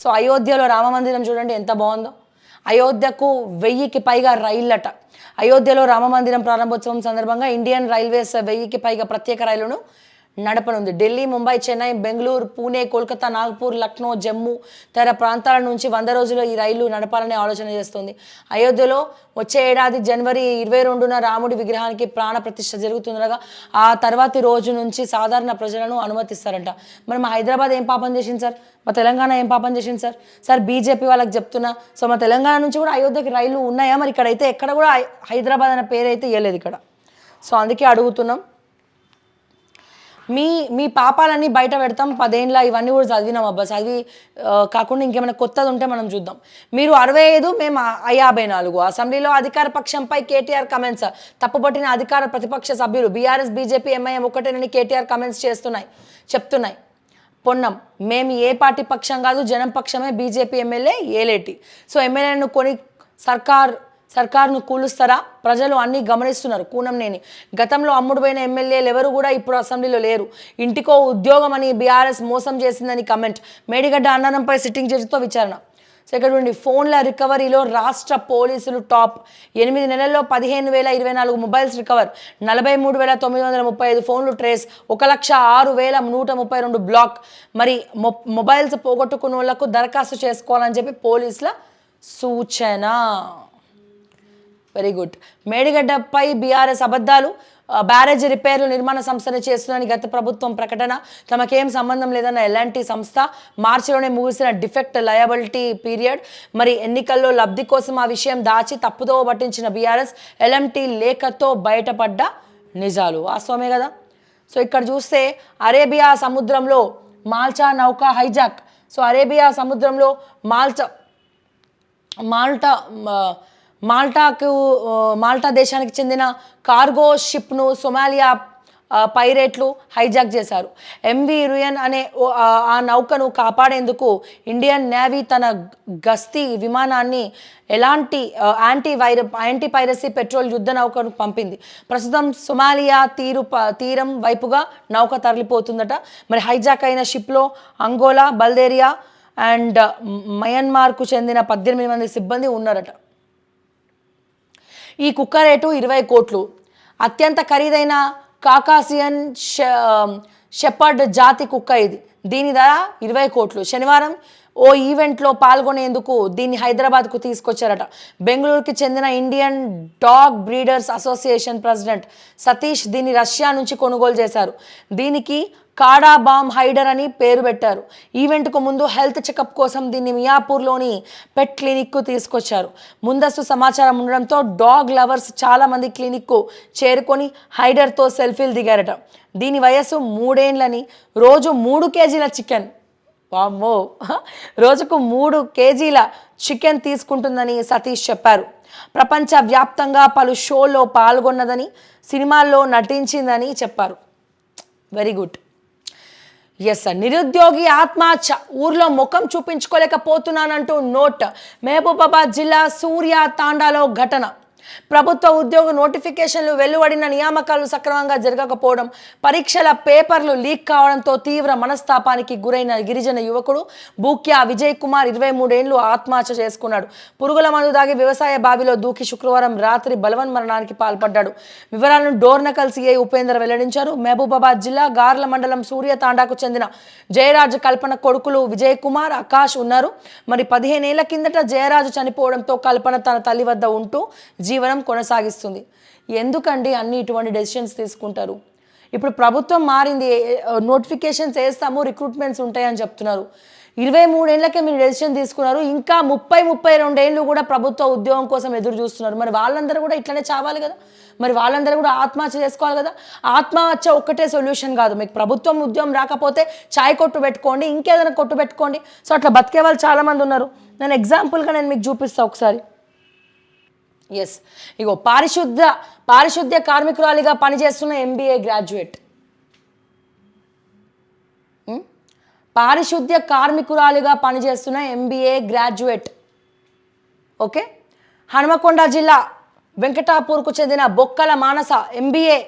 So అయోధ్యలో రామమందిరం చూడండి ఎంత బాగుందో. అయోధ్యకు 1000కి పైగా రైళ్ళట. అయోధ్యలో రామమందిరం ప్రారంభోత్సవం సందర్భంగా ఇండియన్ రైల్వేస్ 1000కి పైగా ప్రత్యేక రైలును నడపనుంది. ఢిల్లీ, ముంబై, చెన్నై, బెంగళూరు, పూణే, కోల్కతా, నాగ్పూర్, లక్నో, జమ్మూ తదితర ప్రాంతాల నుంచి 100 రోజుల్లో ఈ రైలు నడపాలనే ఆలోచన చేస్తుంది. అయోధ్యలో వచ్చే ఏడాది జనవరి 22న రాముడి విగ్రహానికి ప్రాణ ప్రతిష్ఠ జరుగుతుండగా ఆ తర్వాతి రోజు నుంచి సాధారణ ప్రజలను అనుమతిస్తారంట. మరి మా హైదరాబాద్ ఏం పాపం చేసింది సార్? మా తెలంగాణ ఏం పాపం చేసింది సార్? సార్ బీజేపీ వాళ్ళకి చెప్తున్నా, సో మా తెలంగాణ నుంచి కూడా అయోధ్యకి రైళ్లు ఉన్నాయా? మరి ఇక్కడైతే ఎక్కడ కూడా హైదరాబాద్ అనే పేరు అయితే ఇవ్వలేదు ఇక్కడ. సో అందుకే అడుగుతున్నాం. మీ పాపాలన్నీ బయట పెడతాం. 10 ఏళ్ళ ఇవన్నీ కూడా చదివినాం అబ్బా. చదివి కాకుండా ఇంకేమైనా కొత్తది ఉంటే మనం చూద్దాం. మీరు 65, మేము 54. అసెంబ్లీలో అధికార పక్షంపై కేటీఆర్ కమెంట్స్. తప్పుపట్టిన అధికార ప్రతిపక్ష సభ్యులు బీఆర్ఎస్, బీజేపీ, ఎంఐఎం ఒకటేనని కేటీఆర్ కమెంట్స్ చెప్తున్నాయి. పొన్నం, మేము ఏ పార్టీ పక్షం కాదు, జనం పక్షమే. BJP MLA Eleti. సో ఎమ్మెల్యేలను కొని సర్కార్ను కూలుస్తారా? ప్రజలు అన్నీ గమనిస్తున్నారు. కూనంనేని, గతంలో అమ్ముడు పోయిన ఎమ్మెల్యేలు ఎవరు కూడా ఇప్పుడు అసెంబ్లీలో లేరు. ఇంటికో ఉద్యోగం అని బీఆర్ఎస్ మోసం చేసిందని కమెంట్. మేడిగడ్డ అన్ననంపై సిట్టింగ్ జడ్జితో విచారణ. సో ఇక్కడ నుండి ఫోన్ల రికవరీలో రాష్ట్ర పోలీసులు టాప్. 8 నెలల్లో 15,024 మొబైల్స్ రికవర్, 43,935 ఫోన్లు ట్రేస్, 1,06,132 బ్లాక్. మరి మొబైల్స్ పోగొట్టుకున్న వాళ్లకు దరఖాస్తు చేసుకోవాలని చెప్పి పోలీసుల సూచన. Very good. మేడిగడ్డపై బీఆర్ఎస్ అబద్ధాలు. బ్యారేజ్ రిపేర్లు నిర్మాణ సంస్థనే చేస్తుందని గత ప్రభుత్వం ప్రకటన. తమకేం సంబంధం లేదన్న ఎలాంటి సంస్థ. మార్చిలోనే ముగిసిన డిఫెక్ట్ లయబిలిటీ పీరియడ్. మరి ఎన్నికల్లో లబ్ధి కోసం ఆ విషయం దాచి తప్పుదో పట్టించిన బీఆర్ఎస్. ఎల్ఎంటీ లేఖతో బయటపడ్డ నిజాలు. వాస్తవమే కదా. సో ఇక్కడ చూస్తే అరేబియా సముద్రంలో మాల్టా నౌక హైజాక్. సో అరేబియా సముద్రంలో మాల్టా దేశానికి చెందిన కార్గో షిప్ను సొమాలియా పైరేట్లు హైజాక్ చేశారు. ఎంవి రుయన్ అనే ఆ నౌకను కాపాడేందుకు ఇండియన్ నేవీ తన గస్తీ విమానాన్ని ఎలాంటి యాంటీ పైరసీ పెట్రోల్ యుద్ధ నౌకను పంపింది. ప్రస్తుతం సొమాలియా తీరం వైపుగా నౌక తరలిపోతుందట. మరి హైజాక్ అయిన షిప్లో అంగోలా, బల్గేరియా అండ్ మయన్మార్కు చెందిన 18 మంది సిబ్బంది ఉన్నారట. ఈ కుక్క రేటు 20 కోట్లు. అత్యంత ఖరీదైన కాకాసియన్ షెపర్డ్ జాతి కుక్క ఇది. దీని ధర 20 కోట్లు. శనివారం ఓ ఈవెంట్లో పాల్గొనేందుకు దీన్ని హైదరాబాద్కు తీసుకొచ్చారట. బెంగళూరుకి చెందిన Indian dog breeders association president Satish దీన్ని రష్యా నుంచి కొనుగోలు చేశారు. దీనికి కాడా బామ్ హైడర్ అని పేరు పెట్టారు. ఈవెంట్కు ముందు హెల్త్ చెకప్ కోసం దీన్ని మియాపూర్లోని పెట్ క్లినిక్కు తీసుకొచ్చారు. ముందస్తు సమాచారం ఉండడంతో డాగ్ లవర్స్ చాలామంది క్లినిక్కు చేరుకొని హైడర్తో సెల్ఫీలు దిగారట. దీని వయస్సు 3 ఏళ్లని, రోజు 3 కేజీల చికెన్, వామ్మో, రోజుకు 3 కేజీల చికెన్ తీసుకుంటుందని సతీష్ చెప్పారు. ప్రపంచవ్యాప్తంగా పలు షోల్లో పాల్గొన్నదని, సినిమాల్లో నటించిందని చెప్పారు. Very good. Yes sir. నిరుద్యోగి ఆత్మహత్య, ఊర్లో ముఖం చూపించుకోలేకపోతున్నానంటూ నోట్. మహబూబాబాద్ జిల్లా సూర్యా తాండాలో ఘటన. ప్రభుత్వ ఉద్యోగ నోటిఫికేషన్లు వెలువడిన నియామకాలు సక్రమంగా జరగకపోవడం, పరీక్షల పేపర్లు లీక్ కావడంతో తీవ్ర మనస్తాపానికి గురైన గిరిజన యువకుడు బూక్యా విజయ్ కుమార్ 23 ఏళ్లు ఆత్మహత్య చేసుకున్నాడు. పురుగుల మందు దాగి వ్యవసాయ బావిలో దూకి శుక్రవారం రాత్రి బలవన్మరణానికి పాల్పడ్డాడు. వివరాలను డోర్నకల్ సిఐ ఉపేందర్ వెల్లడించారు. మహబూబాబాద్ జిల్లా గార్ల మండలం సూర్య తాండాకు చెందిన జయరాజ్ కల్పన కొడుకులు విజయ్ కుమార్, ఆకాష్ ఉన్నారు. మరి 15 ఏళ్ల కిందట జయరాజు చనిపోవడంతో కల్పన తన తల్లి వద్ద ఉంటూ జీవనం కొనసాగిస్తుంది. ఎందుకండి అన్ని ఇటువంటి డెసిషన్స్ తీసుకుంటారు? ఇప్పుడు ప్రభుత్వం మారింది, నోటిఫికేషన్స్ వేస్తాము, రిక్రూట్మెంట్స్ ఉంటాయని చెప్తున్నారు. 23 ఏళ్ళకే మీరు డెసిషన్ తీసుకున్నారు. ఇంకా 30-32 ఏళ్ళు కూడా ప్రభుత్వ ఉద్యోగం కోసం ఎదురు చూస్తున్నారు. మరి వాళ్ళందరూ కూడా ఇట్లనే చావాలి కదా. మరి వాళ్ళందరూ కూడా ఆత్మహత్య చేసుకోవాలి కదా. ఆత్మహత్య ఒక్కటే సొల్యూషన్ కాదు. మీకు ప్రభుత్వం ఉద్యోగం రాకపోతే చాయ్ కొట్టు పెట్టుకోండి, ఇంకేదైనా కొట్టు పెట్టుకోండి. సో అట్లా బతికే వాళ్ళు చాలామంది ఉన్నారు. నేను ఎగ్జాంపుల్గా మీకు చూపిస్తాను ఒకసారి. ఎస్, ఇగో పారిశుద్ధ్య కార్మికురాలిగా పనిచేస్తున్న ఎంబీఏ గ్రాడ్యుయేట్. పారిశుద్ధ్య కార్మికురాలిగా పనిచేస్తున్న ఎంబీఏ గ్రాడ్యుయేట్. ఓకే, హనుమకొండ జిల్లా వెంకటాపూర్కు చెందిన బొక్కల మానస ఎంబీఏ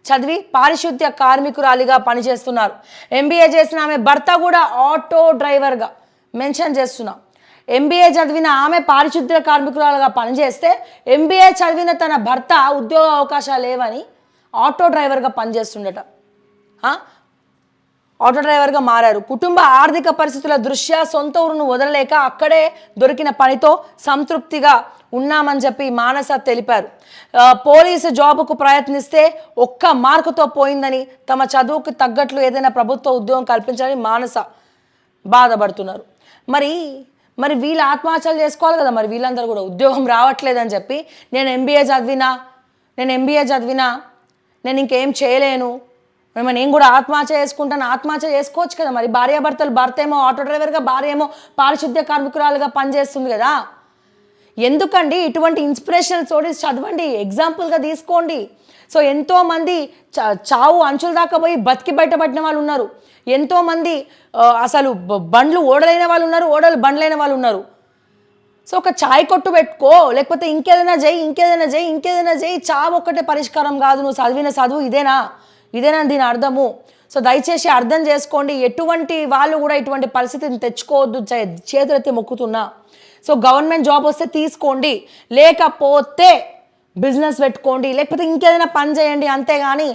చదివి పారిశుద్ధ్య కార్మికురాలిగా పనిచేస్తున్నారు. ఎంబీఏ చేసిన ఆమె భర్త కూడా ఆటో డ్రైవర్గా మెన్షన్ చేస్తున్నా. ఎంబీఏ చదివిన ఆమె పారిశుద్ధ్య కార్మికురాలుగా పనిచేస్తే ఎంబీఏ చదివిన తన భర్త ఉద్యోగ అవకాశాలు లేవని ఆటో డ్రైవర్గా పనిచేస్తుండట. ఆటో డ్రైవర్గా మారారు. కుటుంబ ఆర్థిక పరిస్థితుల దృష్ట్యా సొంత ఊరును వదలలేక అక్కడే దొరికిన పనితో సంతృప్తిగా ఉన్నామని చెప్పి మానస తెలిపారు. పోలీసు జాబుకు ప్రయత్నిస్తే 1 మార్కుతో పోయిందని, తమ చదువుకు తగ్గట్లు ఏదైనా ప్రభుత్వ ఉద్యోగం కల్పించాలని మానస బాధపడుతున్నారు. మరి వీళ్ళు ఆత్మహత్యలు చేసుకోవాలి కదా. మరి వీళ్ళందరూ కూడా ఉద్యోగం రావట్లేదని చెప్పి నేను ఎంబీఏ చదివినా నేను ఇంకేం చేయలేను, నేను కూడా ఆత్మహత్య చేసుకుంటాను. ఆత్మహత్య చేసుకోవచ్చు కదా. మరి భార్యాభర్తలు, భర్త ఏమో ఆటో డ్రైవర్గా, భార్య ఏమో పారిశుద్ధ్య కార్మికురాలుగా పనిచేస్తుంది కదా. ఎందుకండి ఇటువంటి ఇన్స్పిరేషనల్ స్టోరీస్ చదవండి, ఎగ్జాంపుల్గా తీసుకోండి. సో ఎంతోమంది చావు అంచుల దాకా పోయి బతికి బయటపడిన వాళ్ళు ఉన్నారు. ఎంతోమంది అసలు బండ్లు ఓడలైన వాళ్ళు ఉన్నారు, ఓడలు బండ్లైన వాళ్ళు ఉన్నారు. సో ఒక చాయ్ కొట్టు పెట్టుకో, లేకపోతే ఇంకేదైనా చేయి. చావు ఒక్కటే పరిష్కారం కాదు. నువ్వు చదివిన చదువు ఇదేనా దీని అర్థము. సో దయచేసి అర్థం చేసుకోండి. ఎటువంటి వాళ్ళు కూడా ఇటువంటి పరిస్థితిని తెచ్చుకోవద్దు, చేతులెత్తి మొక్కుతున్నా. సో గవర్నమెంట్ జాబ్ వస్తే తీసుకోండి, లేకపోతే బిజినెస్ పెట్టుకోండి, లేకపోతే ఇంకేదైనా పని చేయండి. అంతేగాని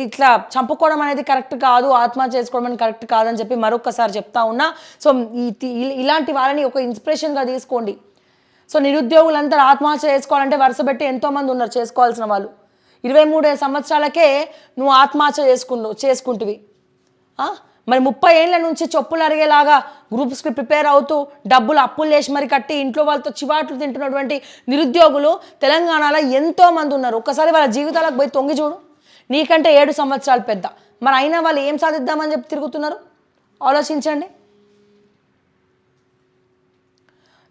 ఇట్లా చంపుకోవడం అనేది కరెక్ట్ కాదు, ఆత్మహత్య చేసుకోవడం అనేది కరెక్ట్ కాదని చెప్పి మరొకసారి చెప్తా ఉన్నా. సో ఇలాంటి వాళ్ళని ఒక ఇన్స్పిరేషన్గా తీసుకోండి. సో నిరుద్యోగులంతా ఆత్మహత్య చేసుకోవాలంటే వరుస పెట్టి ఎంతోమంది ఉన్నారు చేసుకోవాల్సిన వాళ్ళు. 23 సంవత్సరాలకే నువ్వు ఆత్మహత్య చేసుకుంటువి. మరి 30 ఏళ్ళ నుంచి చెప్పులు అరిగేలాగా గ్రూప్స్కి ప్రిపేర్ అవుతూ డబ్బులు అప్పులు చేసి మరి కట్టి ఇంట్లో వాళ్ళతో చివాట్లు తింటున్నటువంటి నిరుద్యోగులు తెలంగాణలో ఎంతోమంది ఉన్నారు. ఒక్కసారి వాళ్ళ జీవితాలకు పోయి తొంగి చూడు. నీకంటే 7 సంవత్సరాలు పెద్ద. మరి అయినా వాళ్ళు ఏం సాధిద్దామని చెప్పి తిరుగుతున్నారు, ఆలోచించండి.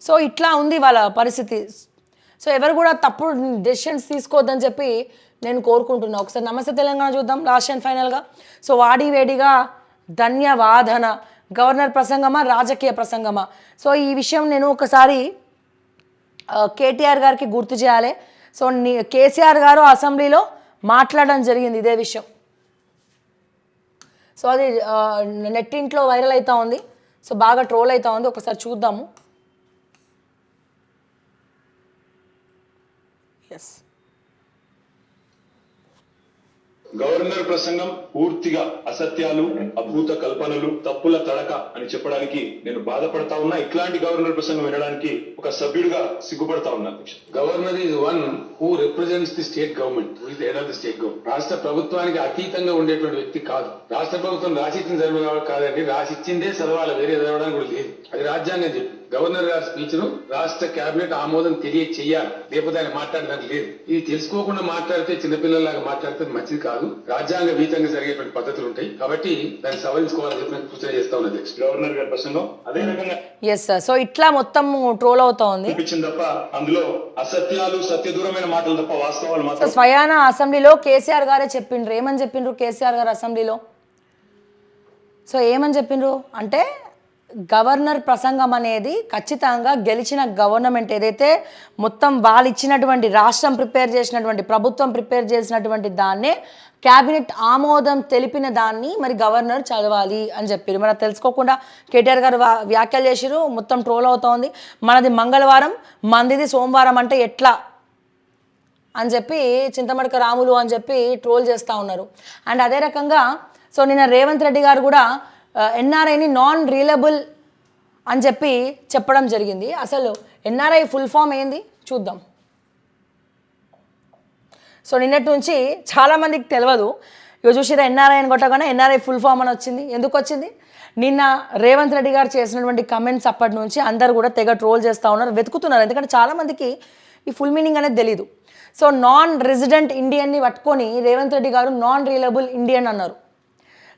సో ఇట్లా ఉంది వాళ్ళ పరిస్థితి. సో ఎవరు కూడా తప్పుడు డెసిషన్స్ తీసుకోవద్దని చెప్పి నేను కోరుకుంటున్నా. ఒకసారి నమస్తే తెలంగాణ చూద్దాం లాస్ట్ అండ్ ఫైనల్గా. సో వాడివేడిగా ధన్యవాదన గవర్నర్ ప్రసంగమా, రాజకీయ ప్రసంగమా? సో ఈ విషయం నేను ఒకసారి కేటీఆర్ గారికి గుర్తు చేయాలి. సో కేసీఆర్ గారు అసెంబ్లీలో మాట్లాడడం జరిగింది ఇదే విషయం. సో అది నెట్టింట్లో వైరల్ అవుతూ ఉంది. సో బాగా ట్రోల్ అవుతూ ఉంది. ఒకసారి చూద్దాము. ఎస్, గవర్నర్ ప్రసంగం పూర్తిగా అసత్యాలు, అభూత కల్పనలు, తప్పుల తడక అని చెప్పడానికి నేను బాధపడతా ఉన్నా. ఇట్లాంటి గవర్నర్ ప్రసంగం వినడానికి ఒక సభ్యుడిగా సిగ్గుపడతా ఉన్నా. Governor is one who represents the state government, who is the head of the state government. రాష్ట్ర ప్రభుత్వానికి అతీతంగా ఉండేటువంటి వ్యక్తి కాదు. రాష్ట్ర ప్రభుత్వం రాసిచ్చిన చదవాలి కాదండి, రాసిచ్చిందే చదవాలి, వేరే చదవడానికి కూడా లేదు. అది రాజ్యాంగం చెప్పి గవర్నర్ గారి స్పీచ్ ను రాష్ట్ర కేబినెట్ ఆమోదం తెలియచేయాలి, లేకపోతే ఆయన మాట్లాడడానికి లేదు. ఇది తెలుసుకోకుండా మాట్లాడితే, చిన్నపిల్లలాగా మాట్లాడితే మంచిది కాదు. రాజ్యాంగ వీతంగా జరిగేటువంటి పద్ధతులు ఉంటాయి కాబట్టి దాన్ని సవరించుకోవాలని చెప్పి నేను సూచన చేస్తా ఉన్నది. గవర్నర్ గారి ప్రసంగం అదే రకంగా ఎస్ సార్. సో ఇట్లా మొత్తం ట్రోల్ అవుతా ఉంది. చూపించింది తప్ప అందులో అసత్యాలు, సత్యదూరమైన మాటలు తప్ప వాస్తవాలు మాత్రం. స్వయాన అసెంబ్లీలో కేసీఆర్ గారే చెప్పిండ్రు. ఏమని చెప్పిండ్రు కేసీఆర్ గారు అసెంబ్లీలో? సో ఏమని చెప్పిండ్రు అంటే, గవర్నర్ ప్రసంగం అనేది ఖచ్చితంగా గెలిచిన గవర్నమెంట్ ఏదైతే మొత్తం వాళ్ళు ఇచ్చినటువంటి, రాష్ట్రం ప్రిపేర్ చేసినటువంటి, ప్రభుత్వం ప్రిపేర్ చేసినటువంటి దాన్నే క్యాబినెట్ ఆమోదం తెలిపిన దాన్ని మరి గవర్నర్ చదవాలి అని చెప్పారు. మరి తెలుసుకోకుండా కేటీఆర్ గారు వ్యాఖ్యలు చేసిరు. మొత్తం ట్రోల్ అవుతోంది. మనది మంగళవారం, మందిది సోమవారం అంటే ఎట్లా అని చెప్పి చింతమడక రాములు అని చెప్పి ట్రోల్ చేస్తూ ఉన్నారు. అండ్ అదే రకంగా సో నిన్న రేవంత్ రెడ్డి గారు కూడా ఎన్ఆర్ఐని నాన్ రీలబుల్ అని చెప్పి చెప్పడం జరిగింది. అసలు ఎన్ఆర్ఐ ఫుల్ ఫామ్ ఏంది చూద్దాం. సో నిన్నటి నుంచి చాలామందికి తెలియదు. ఇక చూసిరా, ఎన్ఆర్ఐ అని కొట్టగానే ఎన్ఆర్ఐ ఫుల్ ఫామ్ అని వచ్చింది. ఎందుకు వచ్చింది? నిన్న రేవంత్ రెడ్డి గారు చేసినటువంటి కమెంట్స్ అప్పటి నుంచి అందరు కూడా తెగ ట్రోల్ చేస్తూ ఉన్నారు, వెతుకుతున్నారు. ఎందుకంటే చాలామందికి ఈ ఫుల్ మీనింగ్ అనేది తెలీదు. సో నాన్ రెసిడెంట్ ఇండియన్ని పట్టుకొని రేవంత్ రెడ్డి గారు నాన్ రీలబుల్ ఇండియన్ అన్నారు.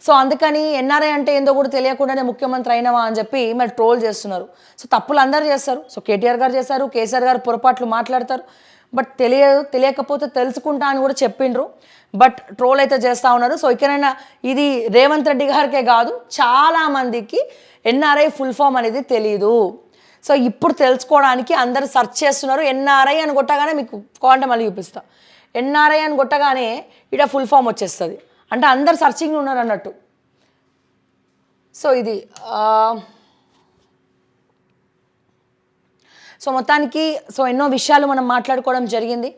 సో అందుకని ఎన్ఆర్ఐ అంటే ఏందో కూడా తెలియకుండానే ముఖ్యమంత్రి అయినవా అని చెప్పి మరి ట్రోల్ చేస్తున్నారు. సో తప్పులు అందరూ చేస్తారు. సో కేటీఆర్ గారు చేస్తారు, కేసీఆర్ గారు పొరపాట్లు మాట్లాడతారు. బట్ తెలియకపోతే తెలుసుకుంటా అని కూడా చెప్పిండ్రు. బట్ ట్రోల్ అయితే చేస్తూ ఉన్నారు. సో ఇకనైనా ఇది రేవంత్ రెడ్డి గారికే కాదు, చాలామందికి ఎన్ఆర్ఐ ఫుల్ ఫామ్ అనేది తెలీదు. సో ఇప్పుడు తెలుసుకోవడానికి అందరు సెర్చ్ చేస్తున్నారు. ఎన్ఆర్ఐ అని కొట్టగానే మీకు కావాలంటే మళ్ళీ చూపిస్తా. ఎన్ఆర్ఐ అని కొట్టగానే ఇక్కడ ఫుల్ ఫామ్ వచ్చేస్తుంది. అంటే అందరు సర్చింగ్ ఉన్నారు అన్నట్టు. సో ఇది సో మొత్తానికి ఎన్నో విషయాలు మనం మాట్లాడుకోవడం జరిగింది.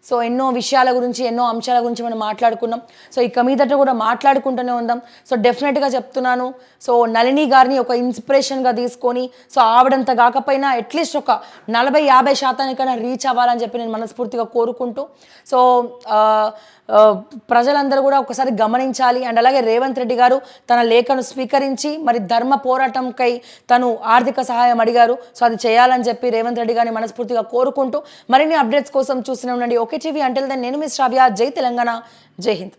సో ఎన్నో విషయాల గురించి, ఎన్నో అంశాల గురించి మనం మాట్లాడుకున్నాం. సో ఇక మీదట కూడా మాట్లాడుకుంటూనే ఉందాం. సో డెఫినెట్గా చెప్తున్నాను, సో నళిని గారిని ఒక ఇన్స్పిరేషన్గా తీసుకొని, సో ఆవిడంత కాకపోయినా అట్లీస్ట్ ఒక 40-50% రీచ్ అవ్వాలని చెప్పి నేను మనస్ఫూర్తిగా కోరుకుంటూ, సో ప్రజలందరూ కూడా ఒకసారి గమనించాలి. అండ్ అలాగే రేవంత్ రెడ్డి గారు తన లేఖను స్వీకరించి మరి ధర్మ పోరాటంకై తను ఆర్థిక సహాయం అడిగారు. సో అది చేయాలని చెప్పి రేవంత్ రెడ్డి గారిని మనస్ఫూర్తిగా కోరుకుంటూ మరిన్ని అప్డేట్స్ కోసం చూస్తూనే ఉండండి ఓకే టీవీ. అంటిల్ దెన్ నేను మీ శ్రావ్య. జై తెలంగాణ, జై హింద్.